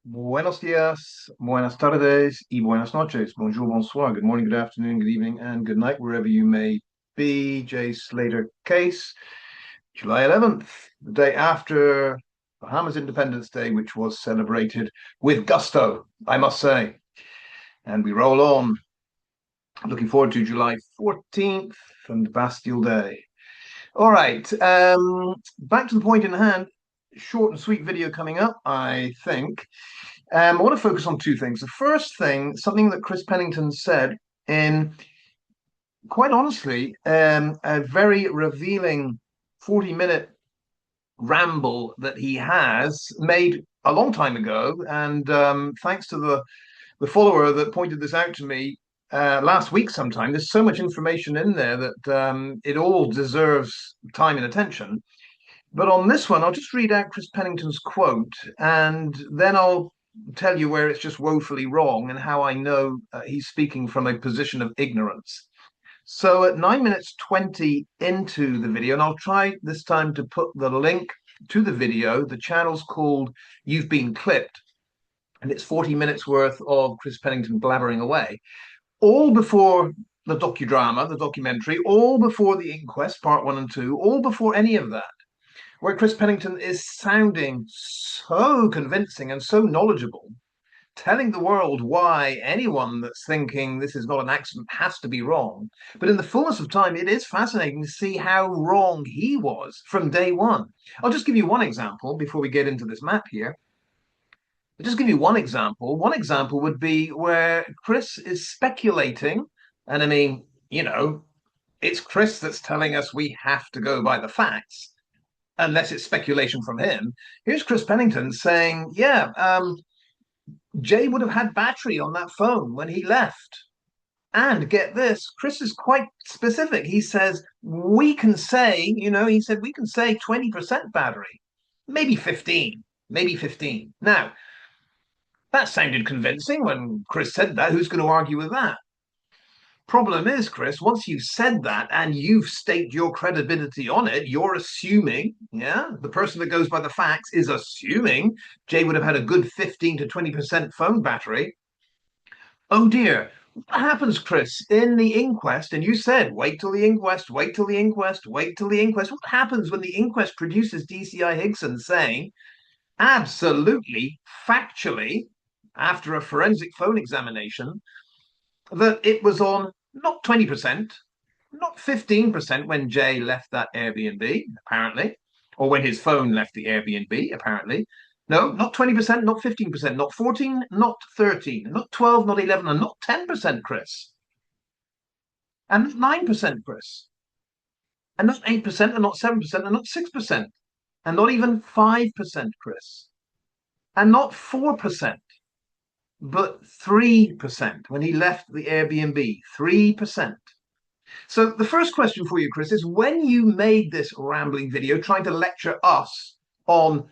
Buenos días, buenas tardes, y buenas noches. Bonjour, bonsoir. Good morning, good afternoon, good evening, and good night, wherever you may be. J. Slater case, July 11th, the day after Bahamas Independence Day, which was celebrated with gusto, I must say. And we roll on, looking forward to July 14th and Bastille Day. All right, back to the point in hand. Short and sweet video coming up, I think. I want to focus on two things. The first thing, something that Chris Pennington said in, quite honestly, a very revealing 40-minute ramble that he has made a long time ago. And thanks to the follower that pointed this out to me last week sometime, there's so much information in there that it all deserves time and attention. But on this one, I'll just read out Chris Pennington's quote, and then I'll tell you where it's just woefully wrong and how I know he's speaking from a position of ignorance. So at 9 minutes 20 into the video, and I'll try this time to put the link to the video. The channel's called You've Been Clipped, and it's 40 minutes worth of Chris Pennington blabbering away, all before the docudrama, the documentary, all before the inquest, part one and two, all before any of that, where Chris Pennington is sounding so convincing and so knowledgeable, telling the world why anyone that's thinking this is not an accident has to be wrong. But in the fullness of time, it is fascinating to see how wrong he was from day one. I'll just give you one example before we get into this map here. I'll just give you one example. One example would be where Chris is speculating, and I mean, it's Chris that's telling us we have to go by the facts unless it's speculation from him. Here's Chris Pennington saying, yeah, Jay would have had battery on that phone when he left. And get this, Chris is quite specific. He says, we can say, he said, we can say 20% battery, maybe 15, maybe 15. Now, that sounded convincing when Chris said that. Who's going to argue with that? Problem is, Chris, once you've said that and you've staked your credibility on it, you're assuming, yeah, the person that goes by the facts is assuming Jay would have had a good 15 to 20% phone battery. Oh dear. What happens, Chris, in the inquest? And you said, wait till the inquest, wait till the inquest, wait till the inquest. What happens when the inquest produces DCI Higson saying, absolutely, factually, after a forensic phone examination, that it was on not 20%, not 15% when Jay left that Airbnb, apparently, or when his phone left the Airbnb, apparently. No, not 20%, not 15%, not 14, not 13, not 12, not 11, and not 10%, Chris. And not 9%, Chris. And not 8%, and not 7%, and not 6%. And not even 5%, Chris. And not 4%. But 3% when he left the Airbnb, 3%. So the first question for you, Chris, is when you made this rambling video trying to lecture us on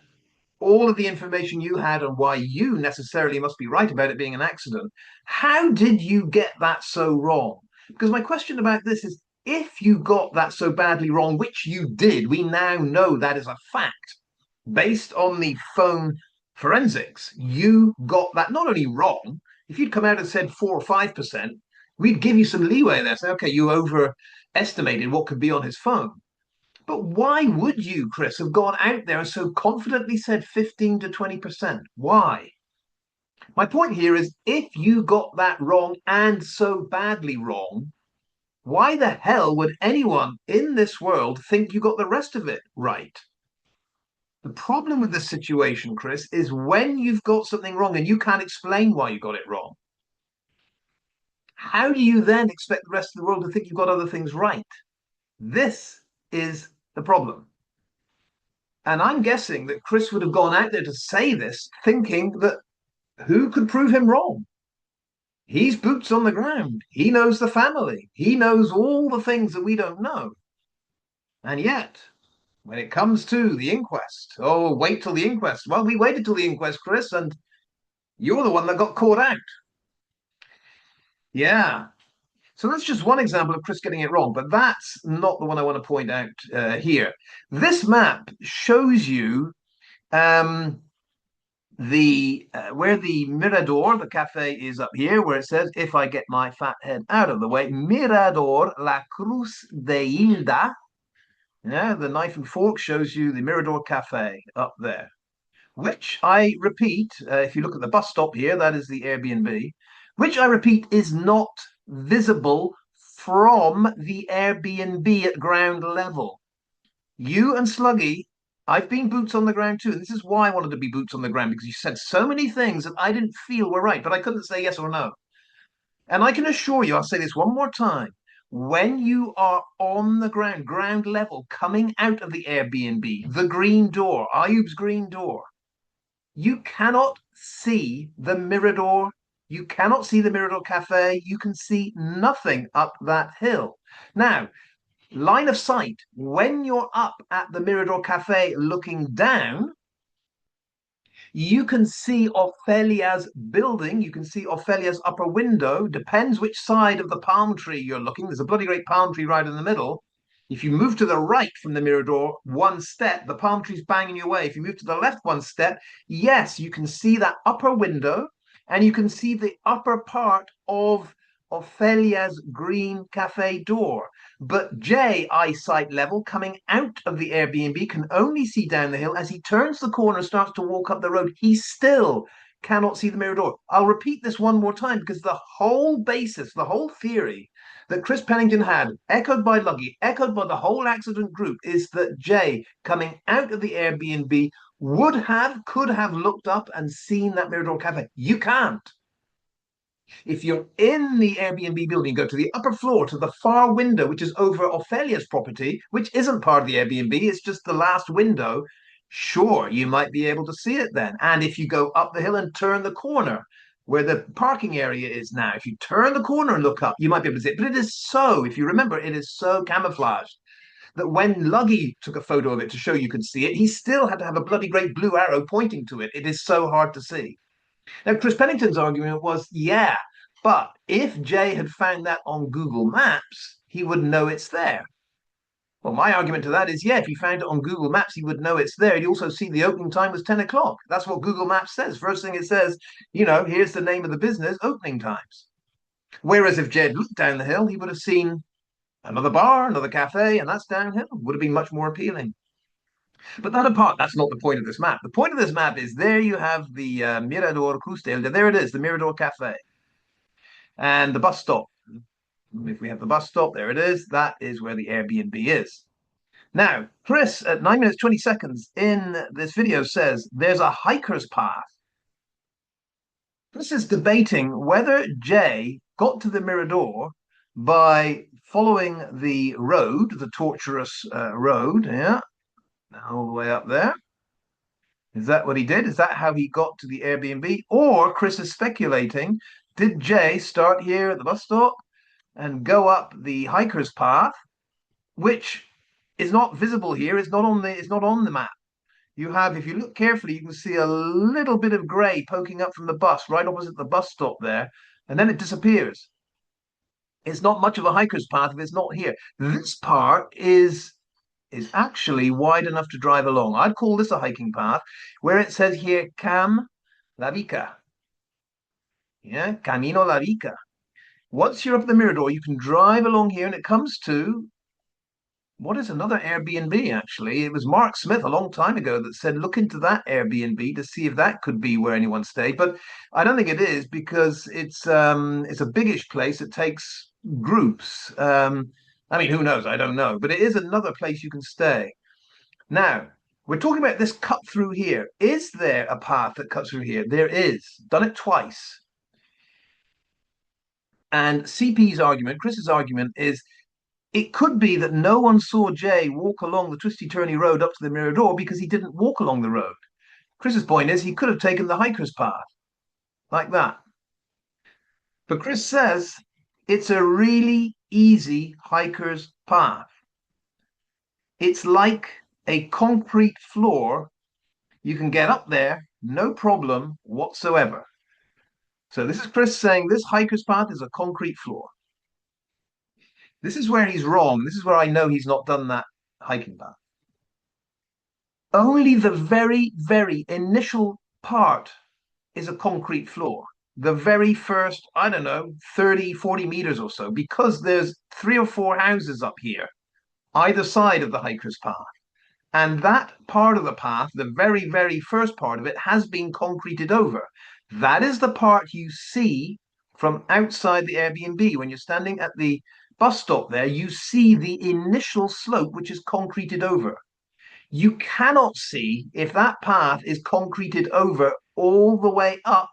all of the information you had on why you necessarily must be right about it being an accident, how did you get that so wrong? Because my question about this is, if you got that so badly wrong, which you did, we now know that is a fact, based on the phone forensics, you got that not only wrong. If you'd come out and said 4 or 5%, we'd give you some leeway there. Say, okay, you overestimated what could be on his phone. But why would you, Chris, have gone out there and so confidently said 15 to 20%? Why? My point here is, if you got that wrong and so badly wrong, why the hell would anyone in this world think you got the rest of it right? The problem with this situation, Chris, is when you've got something wrong and you can't explain why you got it wrong, how do you then expect the rest of the world to think you've got other things right? This is the problem. And I'm guessing that Chris would have gone out there to say this thinking that who could prove him wrong? He's boots on the ground. He knows the family. He knows all the things that we don't know. And yet, when it comes to the inquest, oh, wait till the inquest. Well, we waited till the inquest, Chris, and you're the one that got caught out. Yeah. So that's just one example of Chris getting it wrong, but that's not the one I want to point out here. This map shows you The where the Mirador, the cafe, is up here, where it says, if I get my fat head out of the way, Mirador La Cruz de Hilda. Yeah, the knife and fork shows you the Mirador Cafe up there, which I repeat, if you look at the bus stop here, that is the Airbnb, which I repeat is not visible from the Airbnb at ground level. You and Sluggy, I've been boots on the ground too. And this is why I wanted to be boots on the ground, because you said so many things that I didn't feel were right, but I couldn't say yes or no. And I can assure you, I'll say this one more time. When you are on the ground, ground level, coming out of the Airbnb, the green door, Ayub's green door, you cannot see the Mirador. You cannot see the Mirador Cafe. You can see nothing up that hill. Now, line of sight, when you're up at the Mirador Cafe looking down, you can see Ophelia's building. You can see Ophelia's upper window. Depends which side of the palm tree you're looking. There's a bloody great palm tree right in the middle. If you move to the right from the Mirador one step, the palm tree's banging you away. If you move to the left one step, yes, you can see that upper window and you can see the upper part of Ophelia's green cafe door. But Jay, eyesight level, coming out of the Airbnb, can only see down the hill. As he turns the corner and starts to walk up the road, he still cannot see the Mirador. I'll repeat this one more time because the whole basis, the whole theory that Chris Pennington had, echoed by Luggy, echoed by the whole accident group, is that Jay, coming out of the Airbnb, could have looked up and seen that Mirador Cafe. You can't. If you're in the Airbnb building, go to the upper floor to the far window, which is over Ophelia's property, which isn't part of the Airbnb, it's just the last window. Sure, you might be able to see it then. And if you go up the hill and turn the corner where the parking area is now, if you turn the corner and look up, you might be able to see it. But it is so, if you remember, it is so camouflaged that when Luggy took a photo of it to show you could see it, he still had to have a bloody great blue arrow pointing to it. It is so hard to see. Now, Chris Pennington's argument was, yeah, but if Jay had found that on Google Maps, he would know it's there. Well, my argument to that is, yeah, if he found it on Google Maps, he would know it's there. He'd also see the opening time was 10 o'clock. That's what Google Maps says. First thing it says, here's the name of the business, opening times. Whereas if Jed looked down the hill, he would have seen another bar, another cafe, and that's downhill. Would have been much more appealing. But that apart, that's not the point of this map. The point of this map is there you have the Mirador Crustel. There it is, the Mirador Cafe. And the bus stop. If we have the bus stop, there it is. That is where the Airbnb is. Now, Chris, at 9 minutes 20 seconds in this video says there's a hiker's path. Chris is debating whether Jay got to the Mirador by following the road, the tortuous road, yeah, all the way up there. Is that what he did? Is that how he got to the Airbnb? Or Chris is speculating, did Jay start here at the bus stop and go up the hiker's path, which is not visible here, it's not on the map. You have, if you look carefully, you can see a little bit of grey poking up from the bus, right opposite the bus stop there, and then it disappears. It's not much of a hiker's path if it's not here. This part is actually wide enough to drive along. I'd call this a hiking path, where it says here Cam La Vica. Yeah, Camino La Vica. Once you're up the Mirador, you can drive along here and it comes to what is another Airbnb, actually. It was Mark Smith a long time ago that said, look into that Airbnb to see if that could be where anyone stayed. But I don't think it is because it's a biggish place. It takes groups. I mean, who knows? I don't know. But it is another place you can stay. Now, we're talking about this cut through here. Is there a path that cuts through here? There is. Done it twice. And CP's argument, Chris's argument, is it could be that no one saw Jay walk along the twisty-turny road up to the Mirador because he didn't walk along the road. Chris's point is he could have taken the hiker's path, like that. But Chris says it's a really easy hiker's path. It's like a concrete floor. You can get up there, no problem whatsoever. So this is Chris saying this hiker's path is a concrete floor. This is where he's wrong. This is where I know he's not done that hiking path. Only the very, very initial part is a concrete floor. The very first, I don't know, 30, 40 meters or so, because there's 3 or 4 houses up here, either side of the hiker's path. And that part of the path, the very, very first part of it, has been concreted over. That is the part you see from outside the Airbnb. When you're standing at the bus stop there, you see the initial slope, which is concreted over. You cannot see if that path is concreted over all the way up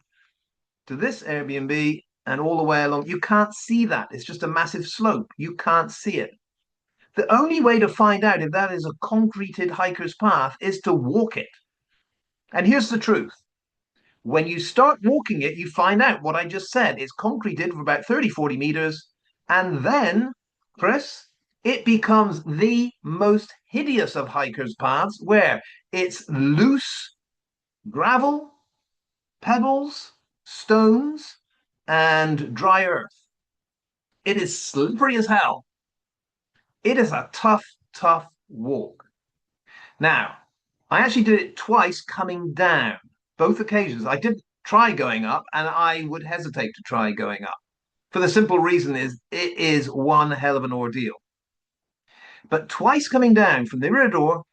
to this Airbnb and all the way along. You can't see that. It's just a massive slope. You can't see it. The only way to find out if that is a concreted hiker's path is to walk it. And here's the truth. When you start walking it, you find out what I just said. It's concreted for about 30, 40 meters. And then, Chris, it becomes the most hideous of hikers' paths where it's loose gravel, pebbles, stones, and dry earth. It is slippery as hell. It is a tough, tough walk. Now, I actually did it twice coming down, both occasions. I did try going up, and I would hesitate to try going up for the simple reason is it is one hell of an ordeal. But twice coming down from the Mirador,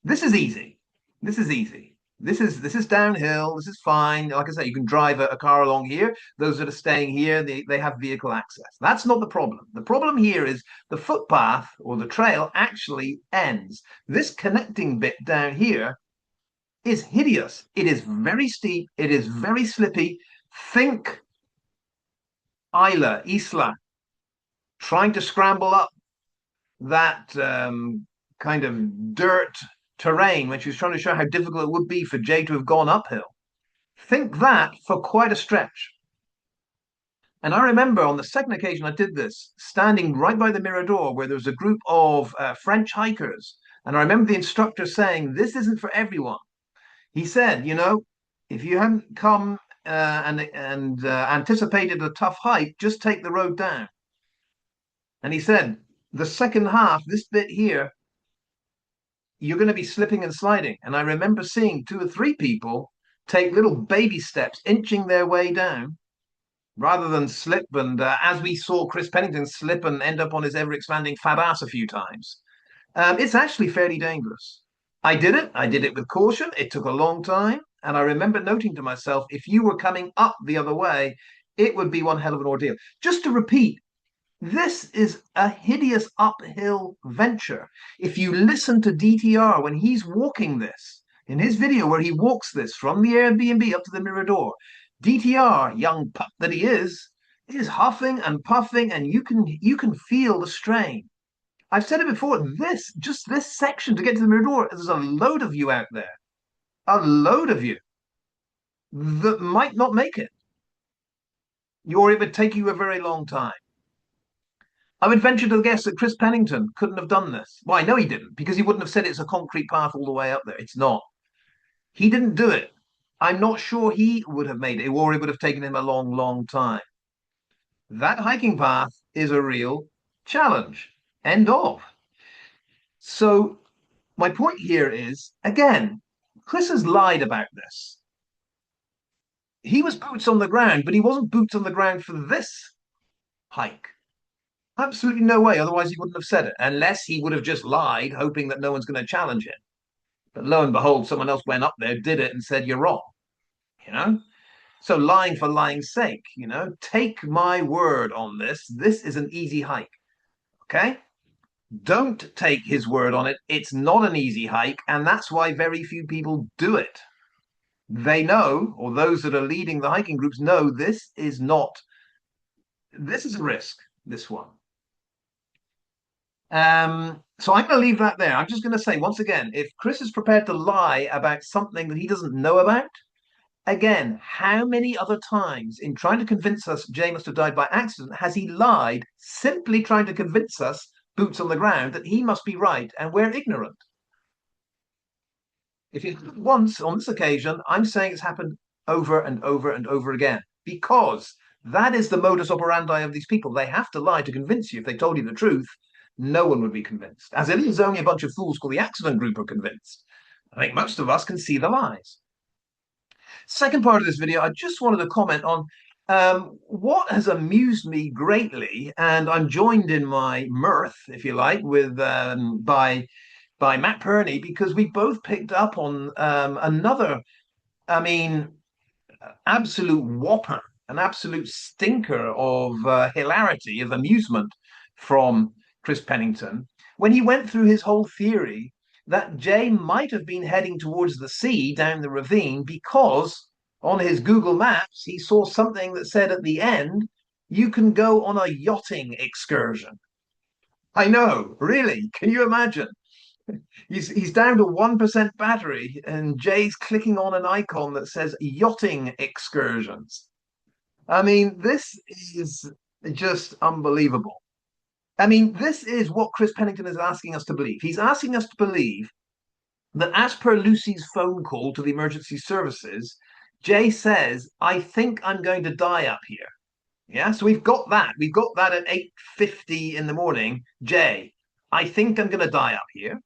this is easy. This is easy. This is downhill. This is fine. Like I say, you can drive a car along here. Those that are staying here, they have vehicle access. That's not the problem. The problem here is the footpath or the trail actually ends. This connecting bit down here is hideous. It is very steep. It is very slippy. Think Isla, trying to scramble up that kind of dirt terrain when she was trying to show how difficult it would be for Jay to have gone uphill. Think that for quite a stretch. And I remember on the second occasion I did this, standing right by the Mirador where there was a group of French hikers. And I remember the instructor saying, this isn't for everyone. He said, if you hadn't come and anticipated a tough hike, just take the road down. And he said, the second half, this bit here, you're going to be slipping and sliding. And I remember seeing 2 or 3 people take little baby steps, inching their way down, rather than slip. And as we saw Chris Pennington slip and end up on his ever-expanding fat ass a few times, it's actually fairly dangerous. I did it. I did it with caution. It took a long time. And I remember noting to myself, if you were coming up the other way, it would be one hell of an ordeal. Just to repeat, this is a hideous uphill venture. If you listen to DTR when he's walking this, in his video where he walks this from the Airbnb up to the Mirador, DTR, young pup that he is huffing and puffing, and you can feel the strain. I've said it before, just this section to get to the Mirador, there's a load of you out there. A load of you that might not make it. Or it would take you a very long time. I would venture to guess that Chris Pennington couldn't have done this. Well, I know he didn't, because he wouldn't have said it's a concrete path all the way up there. It's not. He didn't do it. I'm not sure he would have made it, or it would have taken him a long, long time. That hiking path is a real challenge. End of. So my point here is, again, Chris has lied about this. He was boots on the ground, but he wasn't boots on the ground for this hike. Absolutely no way. Otherwise, he wouldn't have said it, unless he would have just lied, hoping that no one's going to challenge him. But lo and behold, someone else went up there, did it, and said, you're wrong. So lying for lying's sake, take my word on this. This is an easy hike. Okay? Don't take his word on it. It's not an easy hike, and that's why very few people do it. They know, or those that are leading the hiking groups know, this is a risk, this one. So I'm going to leave that there. I'm just going to say once again, if Chris is prepared to lie about something that he doesn't know about, again, how many other times in trying to convince us Jay must have died by accident has he lied, simply trying to convince us, boots on the ground, that he must be right and we're ignorant? If it happened once on this occasion, I'm saying it's happened over and over and over again, because that is the modus operandi of these people. They have to lie to convince you. If they told you the truth, no one would be convinced. As it is, only a bunch of fools called the accident group are convinced. I think most of us can see the lies. Second part of this video, I just wanted to comment on what has amused me greatly, and I'm joined in my mirth, if you like, with by Matt Perney because we both picked up on another, I mean, absolute whopper, an absolute stinker of hilarity, of amusement from Chris Pennington when he went through his whole theory that Jay might have been heading towards the sea down the ravine because on his Google Maps he saw something that said at the end, you can go on a yachting excursion. I know, really. Can you imagine? He's down to 1% battery, and Jay's clicking on an icon that says yachting excursions. I mean, this is just unbelievable. I mean, this is what Chris Pennington is asking us to believe. He's asking us to believe that, as per Lucy's phone call to the emergency services, Jay says, I think I'm going to die up here. Yeah, so we've got that. We've got that at 8:50 in the morning. Jay, I think I'm going to die up here.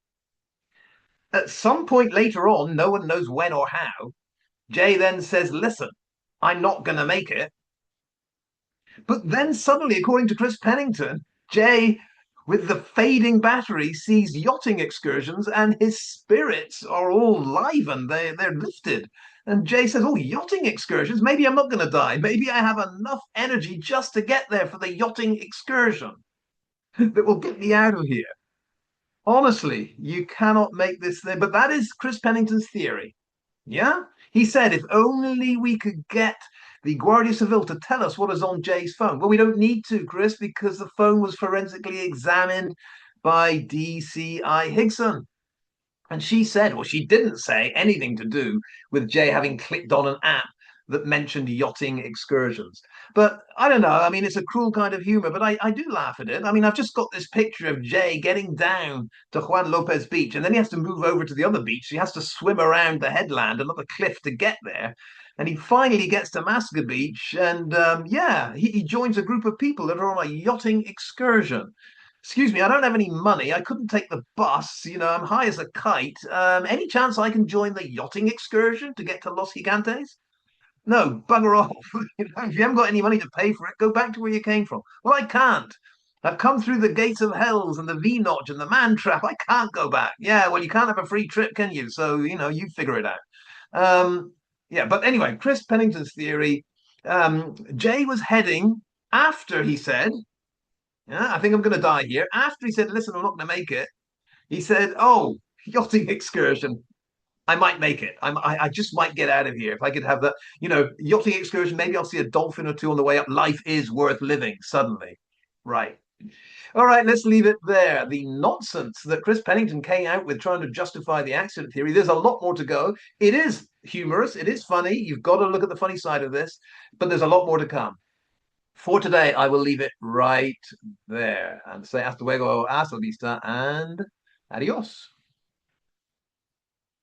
At some point later on, no one knows when or how, Jay then says, listen, I'm not going to make it. But then suddenly, according to Chris Pennington, Jay, with the fading battery, sees yachting excursions and his spirits are all livened. They're lifted. And Jay says, oh, yachting excursions? Maybe I'm not going to die. Maybe I have enough energy just to get there for the yachting excursion that will get me out of here. Honestly, you cannot make this thing. But that is Chris Pennington's theory. Yeah? He said if only we could get the Guardia Civil to tell us what is on Jay's phone. Well, we don't need to, Chris, because the phone was forensically examined by DCI Higson. And she said, well, she didn't say anything to do with Jay having clicked on an app that mentioned yachting excursions. But I don't know. I mean, it's a cruel kind of humor, but I do laugh at it. I mean, I've just got this picture of Jay getting down to Juan Lopez Beach, and then he has to move over to the other beach. He has to swim around the headland, another cliff to get there. And he finally gets to Masca Beach, and yeah, he joins a group of people that are on a yachting excursion. Excuse me, I don't have any money. I couldn't take the bus. You know, I'm high as a kite. Any chance I can join the yachting excursion to get to Los Gigantes? No, bugger off. If you haven't got any money to pay for it, go back to where you came from. Well, I can't. I've come through the gates of hells and the V notch and the man trap. I can't go back. Yeah, well, you can't have a free trip, can you? So, you figure it out. Yeah, but anyway, Chris Pennington's theory. Jay was heading after he said, yeah, I think I'm going to die here. After he said, listen, I'm not going to make it, he said, oh, yachting excursion. I might make it. I just might get out of here. If I could have that, yachting excursion, maybe I'll see a dolphin or two on the way up. Life is worth living suddenly. Right. All right, let's leave it there. The nonsense that Chris Pennington came out with trying to justify the accident theory. There's a lot more to go. It is humorous. It is funny. You've got to look at the funny side of this, but there's a lot more to come. For today, I will leave it right there and say hasta luego, hasta la vista, and adios.